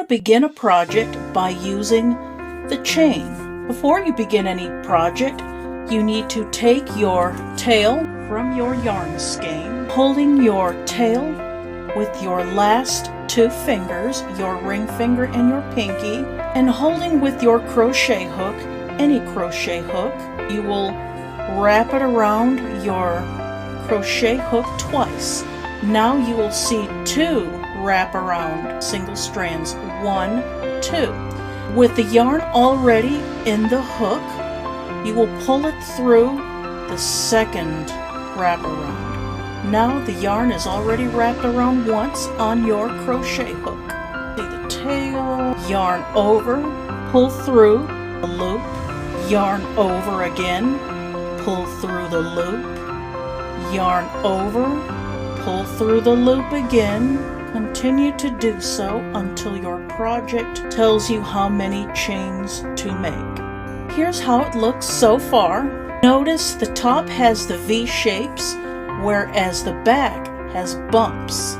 begin a project by using the chain. Before you begin any project, you need to take your tail from your yarn skein, holding your tail with your last two fingers, your ring finger and your pinky, and holding with your crochet hook, any crochet hook. You will wrap it around your crochet hook twice. Now you will see two wrap around single strands, 1, 2. With the yarn already in the hook, you will pull it through the second wrap around. Now the yarn is already wrapped around once on your crochet hook. See the tail, yarn over, pull through the loop, yarn over again, pull through the loop, yarn over, pull through the loop again. Continue to do so until your project tells you how many chains to make. Here's how it looks so far. Notice the top has the V shapes, whereas the back has bumps.